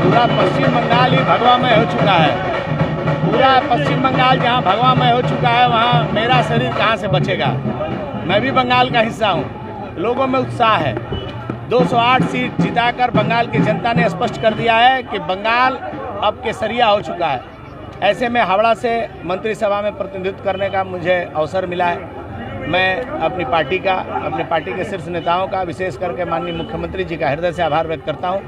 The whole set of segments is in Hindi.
पूरा पश्चिम बंगाल ही भगवामय हो चुका है। पूरा पश्चिम बंगाल जहाँ भगवामय हो चुका है, वहाँ मेरा शरीर कहाँ से बचेगा। मैं भी बंगाल का हिस्सा हूँ। लोगों में उत्साह है। 208 सीट जिताकर बंगाल की जनता ने स्पष्ट कर दिया है कि बंगाल अब केसरिया हो चुका है। ऐसे में हावड़ा से मंत्रिसभा में प्रतिनिधित्व करने का मुझे अवसर मिला है। मैं अपनी पार्टी के शीर्ष नेताओं का, विशेष करके माननीय मुख्यमंत्री जी का हृदय से आभार व्यक्त करता हूं,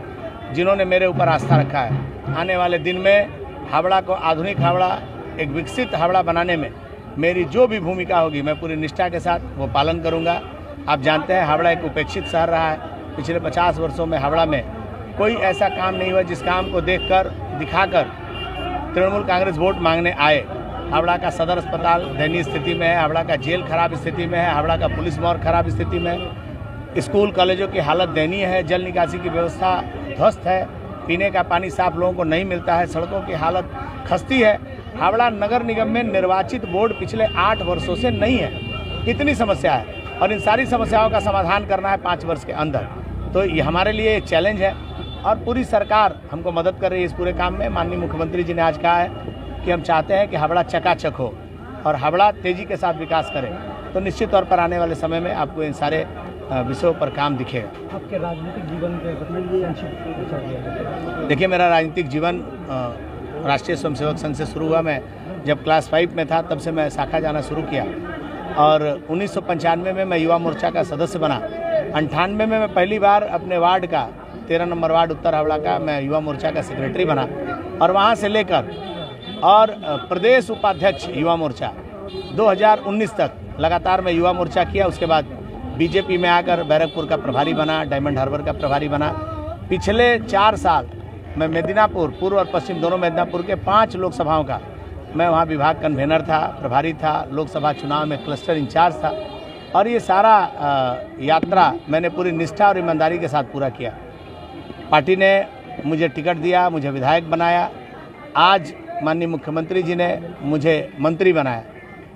जिन्होंने मेरे ऊपर आस्था रखा है। आने वाले दिन में हावड़ा को आधुनिक हावड़ा, एक विकसित हावड़ा बनाने में मेरी जो भी भूमिका होगी, मैं पूरी निष्ठा के साथ वो पालन करूँगा। आप जानते हैं, हावड़ा एक उपेक्षित शहर रहा है। पिछले 50 वर्षों में हावड़ा में कोई ऐसा काम नहीं हुआ जिस काम को दिखाकर तृणमूल कांग्रेस वोट मांगने आए। हावड़ा का सदर अस्पताल दयनीय स्थिति में है, हावड़ा का जेल खराब स्थिति में है, हावड़ा का पुलिस मोड़ खराब स्थिति में है, स्कूल कॉलेजों की हालत दयनीय है, जल निकासी की व्यवस्था ध्वस्त है, पीने का पानी साफ लोगों को नहीं मिलता है, सड़कों की हालत खस्ती है। हावड़ा नगर निगम में निर्वाचित बोर्ड पिछले 8 वर्षों से नहीं है। इतनी समस्या है और इन सारी समस्याओं का समाधान करना है 5 वर्ष के अंदर। तो ये हमारे लिए एक चैलेंज है और पूरी सरकार हमको मदद कर रही है इस पूरे काम में। माननीय मुख्यमंत्री जी ने आज कहा है कि हम चाहते हैं कि हावड़ा चकाचक हो और हावड़ा तेज़ी के साथ विकास करे। तो निश्चित तौर पर आने वाले समय में आपको इन सारे विषयों पर काम दिखेगा। आपके राजनीतिक जीवन के देखिए, मेरा राजनीतिक जीवन राष्ट्रीय स्वयंसेवक संघ से शुरू हुआ। मैं जब क्लास 5 में था तब से मैं शाखा जाना शुरू किया और 1995 में मैं युवा मोर्चा का सदस्य बना। 98 में मैं पहली बार अपने वार्ड का 13 नंबर वार्ड उत्तर हावड़ा का मैं युवा मोर्चा का सेक्रेटरी बना और वहाँ से लेकर और प्रदेश उपाध्यक्ष युवा मोर्चा 2019 तक लगातार मैं युवा मोर्चा किया। उसके बाद बीजेपी में आकर बैरकपुर का प्रभारी बना, डायमंड हार्बर का प्रभारी बना। पिछले 4 साल मैं मेदिनीपुर, पूर्व और पश्चिम दोनों मेदिनीपुर के 5 लोकसभाओं का मैं वहाँ विभाग कन्वेनर था, प्रभारी था, लोकसभा चुनाव में क्लस्टर इंचार्ज था और ये सारा यात्रा मैंने पूरी निष्ठा और ईमानदारी के साथ पूरा किया। पार्टी ने मुझे टिकट दिया, मुझे विधायक बनाया। आज माननीय मुख्यमंत्री जी ने मुझे मंत्री बनाया।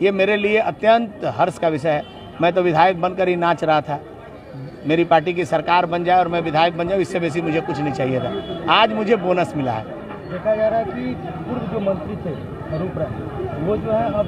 ये मेरे लिए अत्यंत हर्ष का विषय है। मैं तो विधायक बनकर ही नाच रहा था। मेरी पार्टी की सरकार बन जाए और मैं विधायक बन जाऊँ, इससे बेसी मुझे कुछ नहीं चाहिए था। आज मुझे बोनस मिला है। देखा जा रहा है कि पूर्व जो मंत्री थे अरूप राय, वो जो है अब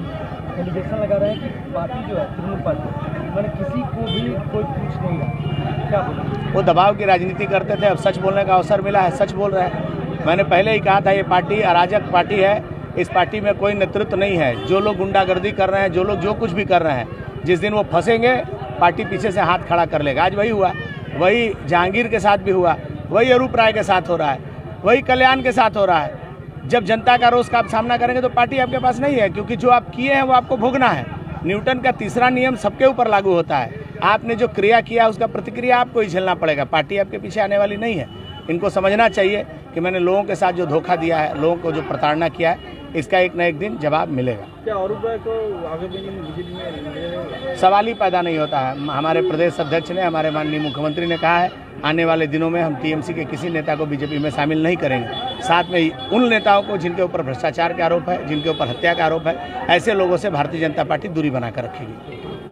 एलिगेशन लगा रहे हैं कि पार्टी जो है तृणमूल पार्टी, मैंने किसी को भी कोई पूछ नहीं रहा। क्या बोला? वो दबाव की राजनीति करते थे, अब सच बोलने का अवसर मिला है, सच बोल रहे हैं। मैंने पहले ही कहा था, ये पार्टी अराजक पार्टी है। इस पार्टी में कोई नेतृत्व नहीं है। जो लोग गुंडागर्दी कर रहे हैं, जो लोग जो कुछ भी कर रहे हैं, जिस दिन वो फंसेंगे पार्टी पीछे से हाथ खड़ा कर लेगा। आज वही हुआ, वही जहांगीर के साथ भी हुआ, वही अरूप राय के साथ हो रहा है, वही कल्याण के साथ हो रहा है। जब जनता का रोष का आप सामना करेंगे तो पार्टी आपके पास नहीं है, क्योंकि जो आप किए हैं वो आपको भोगना है। न्यूटन का तीसरा नियम सबके ऊपर लागू होता है। आपने जो क्रिया किया उसका प्रतिक्रिया आपको ही झेलना पड़ेगा। पार्टी आपके पीछे आने वाली नहीं है। इनको समझना चाहिए कि मैंने लोगों के साथ जो धोखा दिया है, लोगों को जो प्रताड़ना किया है, इसका एक न एक दिन जवाब मिलेगा। क्या अरूप राय को आगे बीजेपी में सवाल ही पैदा नहीं होता है। हमारे प्रदेश अध्यक्ष ने, हमारे माननीय मुख्यमंत्री ने कहा है, आने वाले दिनों में हम टीएमसी के किसी नेता को बीजेपी में शामिल नहीं करेंगे। साथ में उन नेताओं को जिनके ऊपर भ्रष्टाचार का आरोप है, जिनके ऊपर हत्या का आरोप है, ऐसे लोगों से भारतीय जनता पार्टी दूरी बनाकर रखेगी।